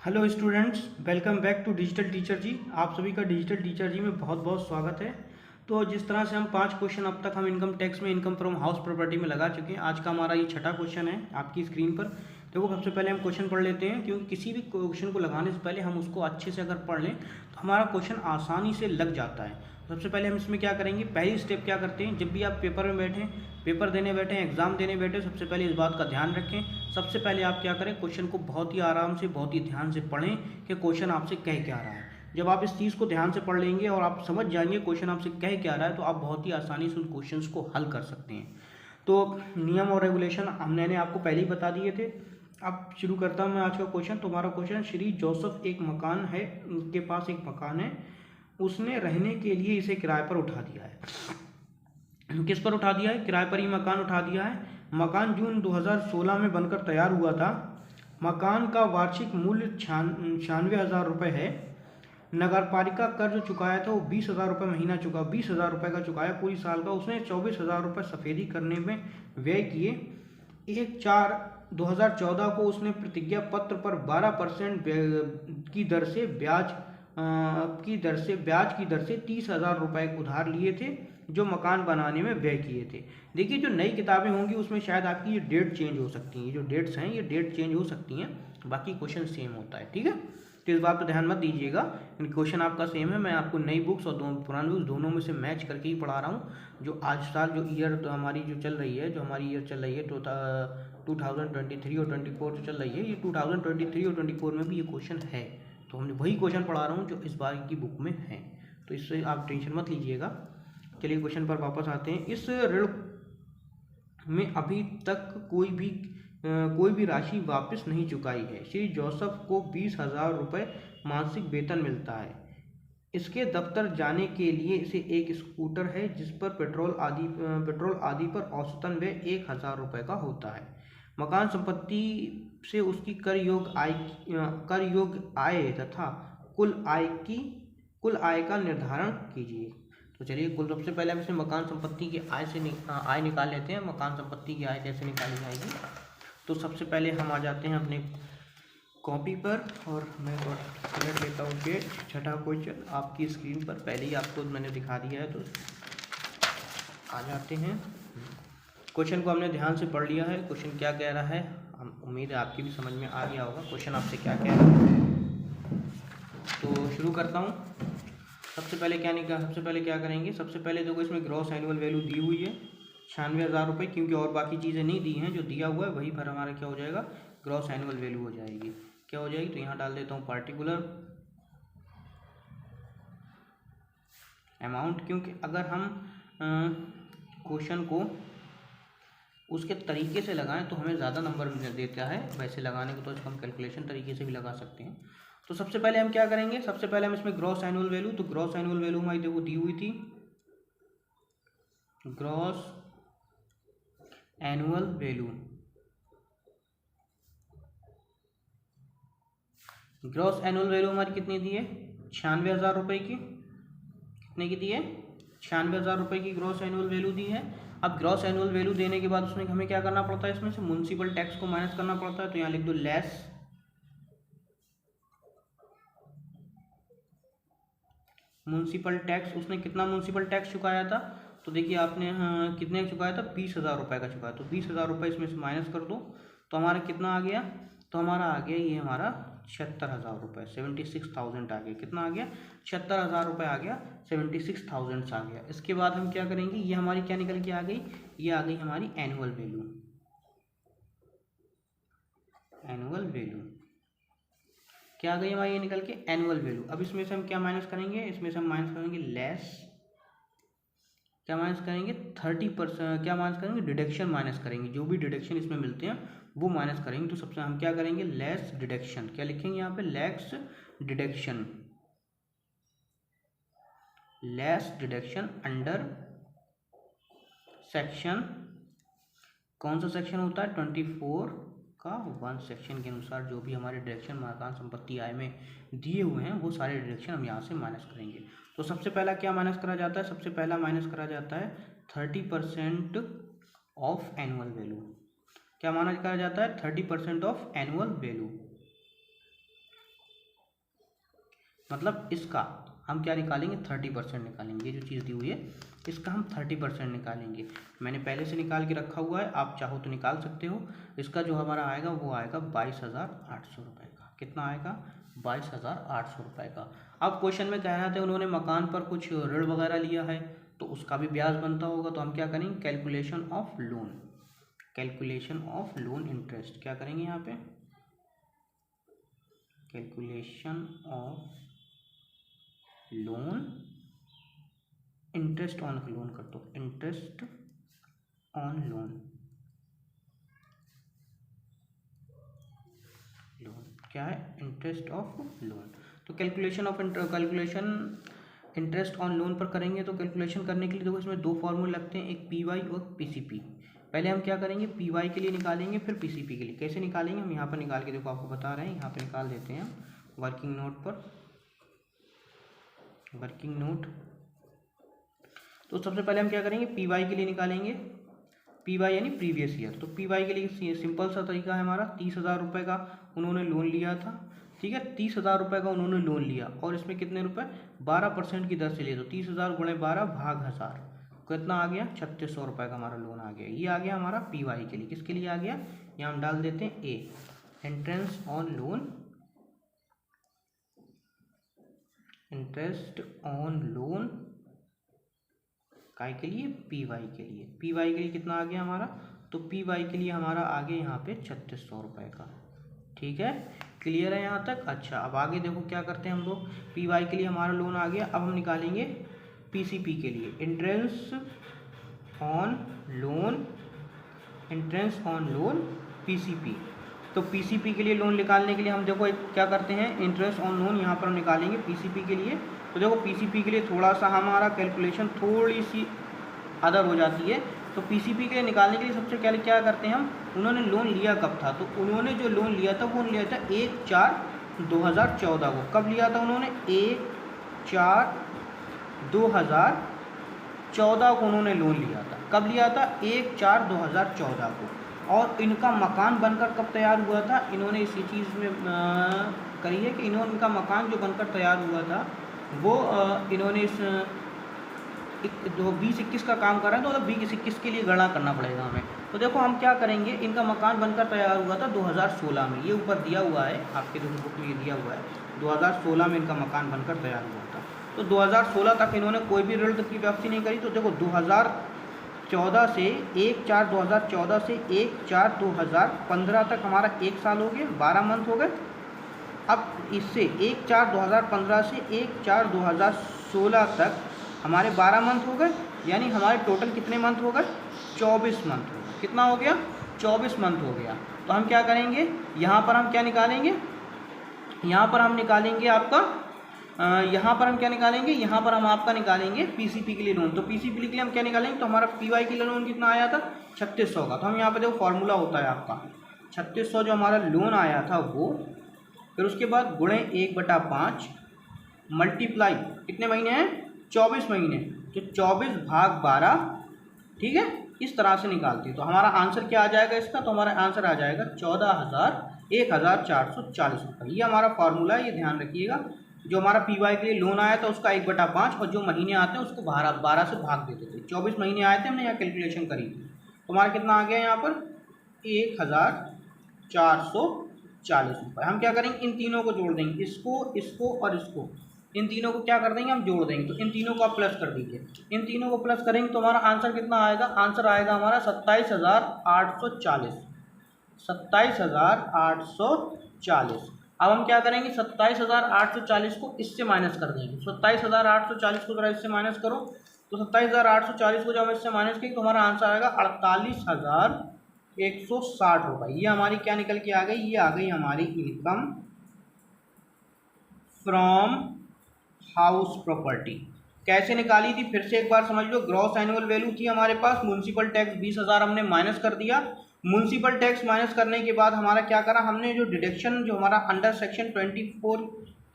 Hello students, welcome back to digital teacher ji. आप सभी का डिजिटल टीचर जी में बहुत बहुत स्वागत है। तो जिस तरह से हम 5 क्वेश्चन अब तक हम इनकम टैक्स में इनकम फ्रॉम हाउस प्रॉपर्टी में लगा चुके हैं, आज का हमारा ये छठा क्वेश्चन है आपकी स्क्रीन पर। देखो, सबसे पहले हम क्वेश्चन पढ़ लेते हैं, क्योंकि किसी भी क्वेश्चन को लगाने से पहले हम उसको अच्छे से अगर पढ़ लें तो हमारा क्वेश्चन आसानी से लग जाता है। सबसे पहले हम इसमें क्या करेंगे, पहली स्टेप क्या करते हैं, जब भी आप पेपर में बैठें, पेपर देने बैठे, एग्जाम देने बैठे, सबसे पहले इस बात का ध्यान रखें। सबसे पहले आप क्या करें, क्वेश्चन को बहुत ही आराम से, बहुत ही ध्यान से पढ़ें कि क्वेश्चन आपसे कह क्या रहा है। जब आप इस चीज़ को ध्यान से पढ़ लेंगे और आप समझ जाएंगे क्वेश्चन आपसे कह क्या रहा है, तो आप बहुत ही आसानी से उन क्वेश्चंस को हल कर सकते हैं। तो नियम और रेगुलेशन हमने आपको पहले ही बता दिए थे। अब शुरू करता हूँ मैं आज का क्वेश्चन। तुम्हारा क्वेश्चन, श्री जोसेफ एक मकान है, उनके पास एक मकान है, उसने रहने के लिए इसे किराए पर उठा दिया है। किस पर उठा दिया है? किराए पर ही मकान उठा दिया है। मकान जून 2016 में बनकर तैयार हुआ था। मकान का वार्षिक मूल्य 96,000 रुपये है। नगरपालिका कर्ज चुकाया था वो 20,000 रुपये महीना चुका, 20,000 रुपये का चुकाया पूरी साल का। उसने 24,000 रुपये सफेदी करने में व्यय किए। 1/4/2014 को उसने प्रतिज्ञा पत्र पर 12% की दर से ब्याज की दर से 30,000 रुपये उधार लिए थे, जो मकान बनाने में व्यय किए थे। देखिए, जो नई किताबें होंगी उसमें शायद आपकी ये डेट चेंज हो सकती है, ये जो डेट्स हैं ये डेट चेंज हो सकती हैं, बाकी क्वेश्चन सेम होता है। ठीक है, तो इस बात पर ध्यान मत दीजिएगा, क्वेश्चन आपका सेम है। मैं आपको नई बुक्स और पुरानी बुक्स दोनों में से मैच करके ही पढ़ा रहा हूँ। जो आज साल जो ईयर तो हमारी जो चल रही है, जो हमारी ईयर चल रही है 2023 और 24 जो चल रही है, ये 2023 और 24 में भी ये क्वेश्चन है। तो हमने वही क्वेश्चन पढ़ा रहा हूँ जो इस बार की बुक में है, तो इससे आप टेंशन मत लीजिएगा। चलिए क्वेश्चन पर वापस आते हैं। इस ऋण में अभी तक कोई भी राशि वापस नहीं चुकाई है। श्री जोसेफ को 20,000 रुपये मासिक वेतन मिलता है। इसके दफ्तर जाने के लिए इसे एक स्कूटर है, जिस पर पेट्रोल आदि पर औसतन व्यय 1,000 रुपये का होता है। मकान संपत्ति से उसकी कर योग्य आय तथा कुल आय का निर्धारण कीजिए। तो चलिए, कुल सबसे पहले हम इसमें मकान संपत्ति की आय निकाल लेते हैं। मकान संपत्ति की आय कैसे निकाली जाएगी, तो सबसे पहले हम आ जाते हैं अपने कॉपी पर, और मैं सेलेक्ट लेता हूँ पेज। छठा क्वेश्चन आपकी स्क्रीन पर पहले ही आपको मैंने दिखा दिया है, तो आ जाते हैं। क्वेश्चन को हमने ध्यान से पढ़ लिया है, क्वेश्चन क्या कह रहा है, हम उम्मीद है आपकी भी समझ में आ गया होगा क्वेश्चन आपसे क्या कह रहा है। तो शुरू करता हूँ। सबसे पहले क्या करेंगे, सबसे पहले देखो, इसमें ग्रॉस एनुअल वैल्यू दी हुई है 96,000 रुपये, क्योंकि और बाकी चीज़ें नहीं दी हैं, जो दिया हुआ है वही पर हमारा क्या हो जाएगा, ग्रॉस एनुअल वैल्यू हो जाएगी। क्या हो जाएगी, तो यहाँ डाल देता हूँ पार्टिकुलर अमाउंट, क्योंकि अगर हम क्वेश्चन को उसके तरीके से लगाएं तो हमें ज़्यादा नंबर देता है। वैसे लगाने को तो इसको हम कैलकुलेशन तरीके से भी लगा सकते हैं। तो सबसे पहले हम क्या करेंगे, सबसे पहले हम इसमें ग्रॉस एनुअल वैल्यू, तो ग्रॉस एनुअल वैल्यू हमारी देखो दी हुई थी, gross annual value, gross annual value हमारी कितनी दी है, 96,000 रुपये की। कितने की दी है, 96,000 रुपये की ग्रॉस एनुअल वैल्यू दी है। अब ग्रॉस एनुअल वैल्यू देने के बाद उसमें हमें क्या करना पड़ता है, इसमें से म्युनिसिपल टैक्स को माइनस करना पड़ता है। तो यहाँ लिख दो लेस म्युनिसिपल टैक्स। उसने कितना म्युनिसिपल टैक्स चुकाया था, तो देखिए आपने कितने चुकाया था, 20,000 रुपये का चुकाया। तो 20,000 रुपये इसमें से माइनस कर दो, तो हमारा कितना आ गया, तो हमारा आ गया ये हमारा 76,000 रुपये, 76,000 आ गया। कितना आ गया, 76,000 रुपये आ गया, 76,000 आ गया। इसके बाद हम क्या करेंगे, ये हमारी क्या निकल के आ गई, ये आ गई हमारी एनुअल वैल्यू। एनुअल वैल्यू क्या आ गई हमारी, ये निकल के एनुअल वैल्यू। अब इसमें से हम क्या माइनस करेंगे, इसमें से हम माइनस करेंगे लेस, क्या माइनस करेंगे 30%, क्या माइनस करेंगे, डिडक्शन माइनस करेंगे। जो भी डिडक्शन इसमें मिलते हैं वो माइनस करेंगे। तो सबसे हम क्या करेंगे, लेस डिडक्शन। क्या लिखेंगे यहाँ पे, less deduction, less deduction under section, कौन सा सेक्शन होता है, 24 का 1 सेक्शन के अनुसार जो भी हमारे डिडक्शन मकान संपत्ति आय में दिए हुए हैं वो सारे डिडक्शन हम यहाँ से माइनस करेंगे। तो सबसे पहला क्या माइनस करा जाता है, सबसे पहला माइनस करा जाता है 30% ऑफ एनुअल वैल्यू। क्या माना करा जाता है, 30% ऑफ एनुअल वैल्यू। मतलब इसका हम क्या निकालेंगे, 30% निकालेंगे। ये जो चीज़ दी हुई है इसका हम 30% निकालेंगे। मैंने पहले से निकाल के रखा हुआ है, आप चाहो तो निकाल सकते हो। इसका जो हमारा आएगा वो आएगा 22,800 रुपये का। कितना आएगा, 22,800 रुपये का। अब क्वेश्चन में कह रहे थे उन्होंने मकान पर कुछ ऋण वगैरह लिया है तो उसका भी ब्याज बनता होगा, तो हम क्या करेंगे, calculation of loan, calculation of loan interest क्या करेंगे यहाँ पे, calculation of loan interest on loan कर दो, इंटरेस्ट ऑन लोन, लोन क्या है, इंटरेस्ट ऑफ लोन। तो कैलकुलेशन इंटरेस्ट ऑन लोन पर करेंगे। तो कैलकुलेशन करने के लिए देखो इसमें दो फॉर्मूले लगते हैं, एक पी वाई और पीसीपी। पहले हम क्या करेंगे, पी वाई के लिए निकालेंगे, फिर पीसीपी के लिए। कैसे निकालेंगे, हम यहाँ पर निकाल के देखो आपको बता रहे हैं, यहाँ पर निकाल देते हैं हम वर्किंग नोट पर, वर्किंग नोट। तो सबसे पहले हम क्या करेंगे, पी वाई के लिए निकालेंगे, पी वाई यानी प्रीवियस ईयर। तो पी वाई के लिए सिंपल सा तरीका है हमारा, 30,000 रुपये का उन्होंने लोन लिया था, ठीक है, 30,000 रुपये का उन्होंने लोन लिया और इसमें कितने रुपए, 12% की दर से लिए। तो 30,000 गुणे 12 भाग 1000, कितना आ गया, 3600 रुपये का हमारा लोन आ गया। ये आ गया हमारा पी वाई के लिए। किसके लिए आ गया, यहाँ हम डाल देते हैं A, interest on loan, interest on loan काय के लिए, पी वाई के लिए। पी वाई के लिए कितना आ गया हमारा, तो पी वाई के लिए हमारा आ गया यहाँ पे 3600 रुपये का। ठीक है, क्लियर है यहाँ तक। अच्छा, अब आगे देखो क्या करते हैं हम लोग, पी वाई के लिए हमारा लोन आ गया। अब हम निकालेंगे पीसीपी के लिए, interest on loan, interest on loan PCP. तो पीसीपी के लिए लोन निकालने के लिए हम देखो क्या करते हैं, इंटरेस्ट ऑन लोन यहाँ पर हम निकालेंगे पीसीपी के लिए। तो देखो पीसीपी के लिए थोड़ा सा हमारा कैलकुलेशन थोड़ी सी अदर हो जाती है। तो पीसीपी के लिए निकालने के लिए सबसे पहले क्या करते हैं हम, उन्होंने लोन लिया कब था, तो उन्होंने जो लोन लिया था वो लिया था 1/4/2014 को। कब लिया था उन्होंने, 1/4/2014 को उन्होंने लोन लिया था। कब लिया था, 1/4/2014 को। और इनका मकान बनकर कब तैयार हुआ था, इन्होंने इसी चीज़ में करी है कि इनका मकान जो बनकर तैयार हुआ था वो इन्होंने इस 2021 का काम कर रहे हैं, तो मतलब 2021 के लिए गणना करना पड़ेगा हमें। तो देखो हम क्या करेंगे, इनका मकान बनकर तैयार हुआ था 2016 में, ये ऊपर दिया हुआ है आपके देखो बुक में, ये दिया हुआ है 2016 में इनका मकान बनकर तैयार हुआ था। तो 2016 तक इन्होंने कोई भी ऋण की वापसी नहीं करी। तो देखो 2014 से 1/4/2014 से 1/4/2015 तक हमारा 1 साल हो गया, 12 मंथ हो गए। अब इससे 1/4/2015 से 1/4/2016 तक हमारे 12 मंथ हो गए, यानी हमारे टोटल कितने मंथ हो गए, 24 मंथ हो गए। कितना हो गया, 24 मंथ हो गया। तो हम क्या करेंगे, यहाँ पर हम क्या निकालेंगे, यहाँ पर हम निकालेंगे आपका यहाँ पर हम क्या निकालेंगे, यहाँ पर हम आपका निकालेंगे पीसीपी के लिए लोन। तो पीसीपी के लिए हम क्या निकालेंगे, तो हमारा पीवाई के लिए लोन कितना आया था, 3600 का। तो हम यहाँ पर देखो फॉर्मूला होता है आपका 3600 जो हमारा लोन आया था वो, फिर उसके बाद गुणे 1/5 मल्टीप्लाई कितने महीने हैं, 24 महीने, तो 24 भाग 12, ठीक है, इस तरह से निकालते हैं। तो हमारा आंसर क्या आ जाएगा इसका, तो हमारा आंसर आ जाएगा 14,040 रुपये। ये हमारा फार्मूला है, ये ध्यान रखिएगा। जो हमारा पीवाई के लिए लोन आया था उसका 1/5 और जो महीने आते हैं उसको 12 से भाग देते थे। 24 महीने आए थे, हमने यहाँ कैलकुलेशन करी थी। तो हमारा कितना आ गया यहाँ पर 1,440 रुपये। हम क्या करेंगे, इन तीनों को जोड़ देंगे, इसको, इसको और इसको, इन तीनों को क्या कर देंगे, हम जोड़ देंगे। तो इन तीनों को आप प्लस कर दीजिए, इन तीनों को प्लस करेंगे तो हमारा आंसर कितना आएगा, आंसर आएगा हमारा 27,840, 27,840। अब हम क्या करेंगे, 27,840 को इससे माइनस कर देंगे। 27,840 को जरा इससे माइनस करो, तो 27,840 को जब हम इससे माइनस करेंगे तो हमारा आंसर आएगा 48,160 रुपये। ये हमारी क्या निकल के आ गई, ये आ गई हमारी इनकम फ्रॉम हाउस प्रॉपर्टी। कैसे निकाली थी, फिर से एक बार समझ लो। ग्रॉस एनुअल वैल्यू थी हमारे पास, म्यूनसिपल टैक्स 20,000 हमने माइनस कर दिया। म्यूनसिपल टैक्स माइनस करने के बाद हमारा क्या करा, हमने जो डिडक्शन, जो हमारा अंडर सेक्शन 24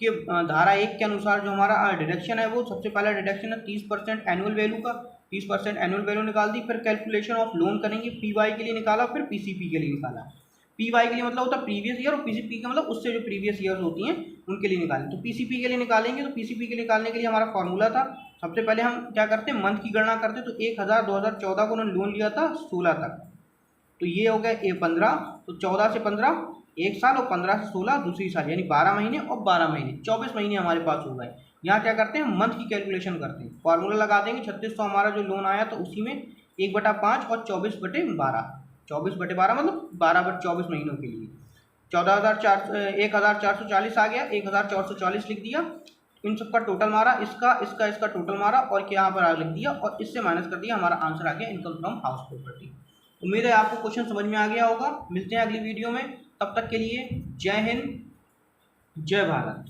के धारा 1 के अनुसार जो हमारा डिडक्शन है, वो सबसे पहला डिडक्शन है 30% एनुअल वैल्यू का, 30% एनुअल वैल्यू निकाल दी। फिर कैलकुलेशन ऑफ लोन करेंगे, पीवाई के लिए निकाला, फिर पीसीपी के लिए निकाला। पी वाई के लिए मतलब होता है प्रीवियस ईयर, और पीसीपी का मतलब उससे जो प्रीवियस ईयर्स होती हैं उनके लिए निकालें। तो पीसीपी के लिए निकालेंगे, तो पीसीपी के लिए निकालने के लिए हमारा फॉर्मूला था, सबसे पहले हम क्या करते हैं, मंथ की गणना करते हैं। तो 1000 2014 को उन्होंने लोन लिया था 16 तक, तो ये हो गया ए 15, तो 14 से 15 एक साल, और 15 से 16 दूसरी साल, यानी 12 महीने और 12 महीने 24 महीने हमारे पास हो गए। यहाँ क्या करते हैं, मंथ की कैलकुलेशन करते हैं, फॉर्मूला लगा देंगे। 3600 हमारा जो लोन आया तो उसी में 1/5 और 24/12, 24/12 मतलब 12/24 महीनों के लिए 14,440 आ गया, 1440 लिख दिया। इन सबका टोटल मारा, इसका टोटल मारा, और क्या यहाँ पर लिख दिया, और इससे माइनस कर दिया, हमारा आंसर आ गया इनकम फ्रॉम हाउस प्रॉपर्टी। उम्मीद है आपको क्वेश्चन समझ में आ गया होगा। मिलते हैं अगली वीडियो में, तब तक के लिए जय हिंद, जय भारत।